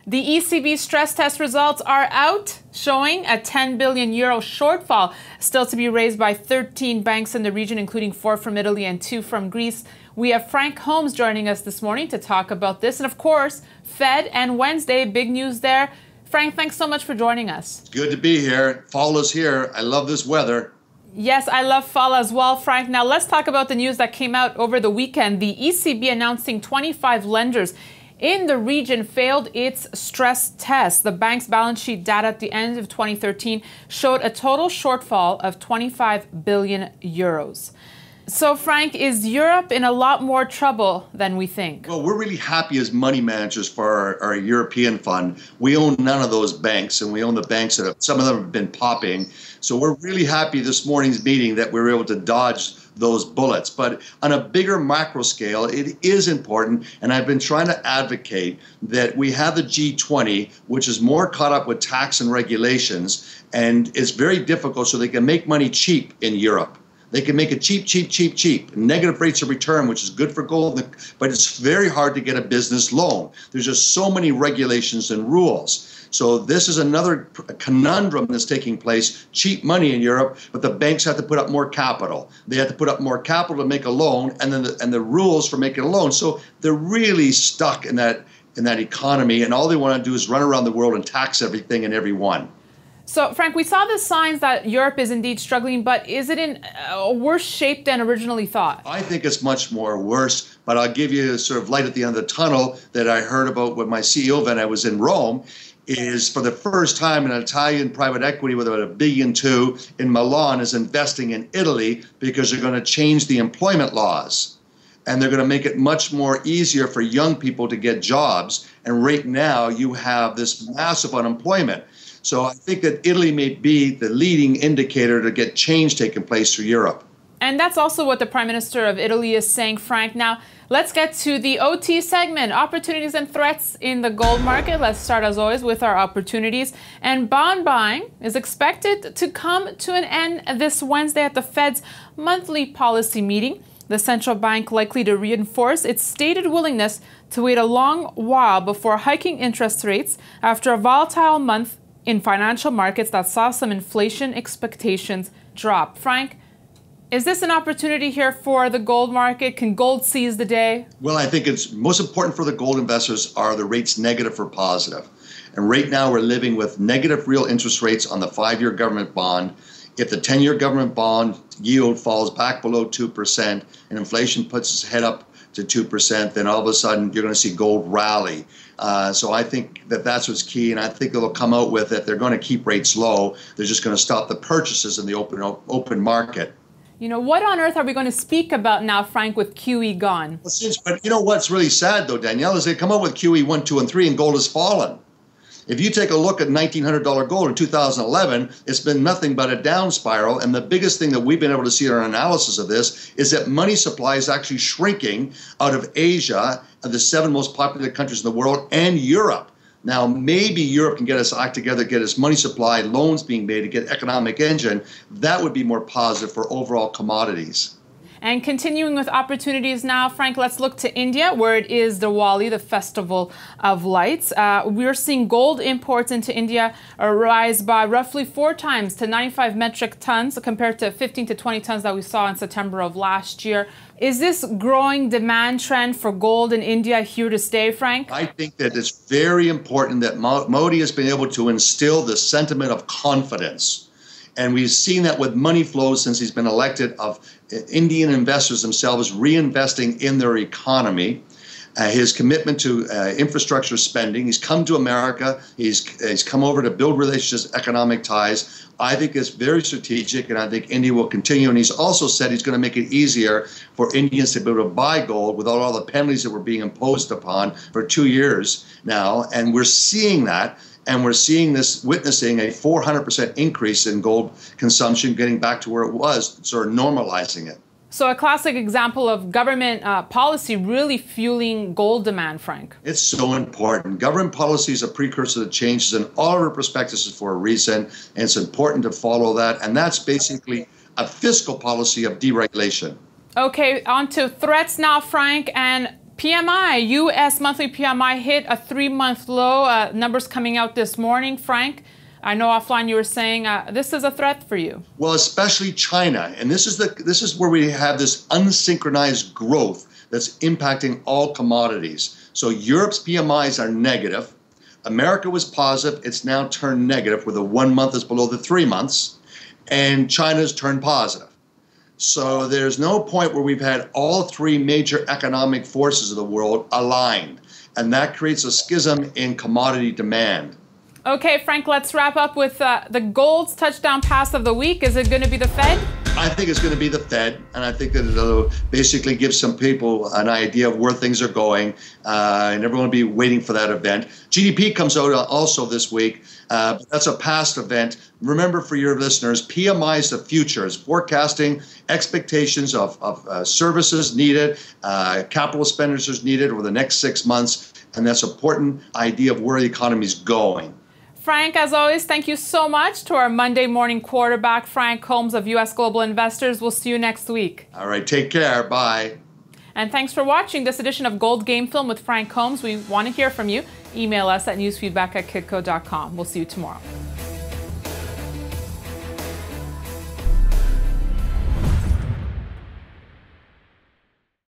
The ECB stress test results are out, showing a 10 billion euro shortfall still to be raised by 13 banks in the region, including 4 from Italy and 2 from Greece. We have Frank Holmes joining us this morning to talk about this. And of course, Fed and Wednesday, big news there. Frank, thanks so much for joining us. It's good to be here. Fall is here. I love this weather. Yes, I love fall as well, Frank. Now let's talk about the news that came out over the weekend. The ECB announcing 25 lenders in the region failed its stress test. The bank's balance sheet data at the end of 2013 showed a total shortfall of 25 billion euros. So, Frank, is Europe in a lot more trouble than we think? Well, we're really happy as money managers for our European fund. We own none of those banks, and we own the banks that some of them have been popping. So we're really happy this morning's meeting that we were able to dodge those bullets. But on a bigger macro scale, it is important, and I've been trying to advocate that we have the G20, which is more caught up with tax and regulations, and it's very difficult so they can make money cheap in Europe. They can make it cheap. Negative rates of return, which is good for gold, but it's very hard to get a business loan. There's just so many regulations and rules. So this is another conundrum that's taking place. Cheap money in Europe, but the banks have to put up more capital. They have to put up more capital to make a loan, and then the rules for making a loan. So they're really stuck in that economy, and all they want to do is run around the world and tax everything and everyone. So, Frank, we saw the signs that Europe is indeed struggling, but is it in a worse shape than originally thought? I think it's much more worse, but I'll give you sort of light at the end of the tunnel that I heard about with my CEO event. I was in Rome. Is for the first time an Italian private equity with about $1.2 billion in Milan is investing in Italy because they're going to change the employment laws. And they're going to make it much more easier for young people to get jobs. And right now you have this massive unemployment. So I think that Italy may be the leading indicator to get change taking place through Europe. And that's also what the Prime Minister of Italy is saying, Frank. Now, let's get to the OT segment, opportunities and threats in the gold market. Let's start, as always, with our opportunities. And bond buying is expected to come to an end this Wednesday at the Fed's monthly policy meeting. The central bank likely to reinforce its stated willingness to wait a long while before hiking interest rates after a volatile month in financial markets that saw some inflation expectations drop. Frank, is this an opportunity here for the gold market? Can gold seize the day? Well, I think it's most important for the gold investors are the rates negative or positive. And right now we're living with negative real interest rates on the 5-year government bond. If the 10-year government bond yield falls back below 2% and inflation puts its head up to 2%, then all of a sudden you're going to see gold rally. So I think that that's what's key, and I think they'll come out with it. They're going to keep rates low. They're just going to stop the purchases in the open market. You know, what on earth are we going to speak about now, Frank, with QE gone? But you know what's really sad, though, Danielle, is they come out with QE 1, 2, and 3, and gold has fallen. If you take a look at $1,900 gold in 2011, it's been nothing but a down spiral. And the biggest thing that we've been able to see in our analysis of this is that money supply is actually shrinking out of Asia, the 7 most populated countries in the world, and Europe. Now, maybe Europe can get its act together, get its money supply, loans being made to get economic engine. That would be more positive for overall commodities. And continuing with opportunities now, Frank, let's look to India, where it is Diwali, the Festival of Lights. We're seeing gold imports into India rise by roughly 4 times to 95 metric tons compared to 15 to 20 tons that we saw in September of last year. Is this growing demand trend for gold in India here to stay, Frank? I think that it's very important that Modi has been able to instill the sentiment of confidence. And we've seen that with money flows since he's been elected of Indian investors themselves reinvesting in their economy. His commitment to infrastructure spending. He's come to America. He's come over to build relationships, economic ties. I think it's very strategic, and I think India will continue. And he's also said he's going to make it easier for Indians to be able to buy gold without all the penalties that were being imposed upon for 2 years now. And we're seeing that. And we're seeing this, witnessing a 400% increase in gold consumption, getting back to where it was, sort of normalizing it. So a classic example of government policy really fueling gold demand, Frank. It's so important. Government policy is a precursor to changes in all of our prospectuses for a reason, and it's important to follow that. And that's basically a fiscal policy of deregulation. Okay, on to threats now, Frank, and PMI, U.S. monthly PMI hit a 3-month low. Numbers coming out this morning. Frank, I know offline you were saying this is a threat for you. Well, especially China. And this is where we have this unsynchronized growth that's impacting all commodities. So Europe's PMIs are negative. America was positive. It's now turned negative, where the 1 month is below the 3 months. And China's turned positive. So there's no point where we've had all three major economic forces of the world aligned. And that creates a schism in commodity demand. Okay, Frank, let's wrap up with the gold's touchdown pass of the week. Is it going to be the Fed? I think it's going to be the Fed, and I think that it'll basically give some people an idea of where things are going, and everyone will be waiting for that event. GDP comes out also this week, but that's a past event. Remember, for your listeners, PMI is the future. It's forecasting expectations of services needed, capital expenditures needed over the next 6 months, and that's an important idea of where the economy is going. Frank, as always, thank you so much to our Monday morning quarterback, Frank Holmes of U.S. Global Investors. We'll see you next week. All right, take care. Bye. And thanks for watching this edition of Gold Game Film with Frank Holmes. We want to hear from you. Email us at newsfeedback@kitco.com. We'll see you tomorrow.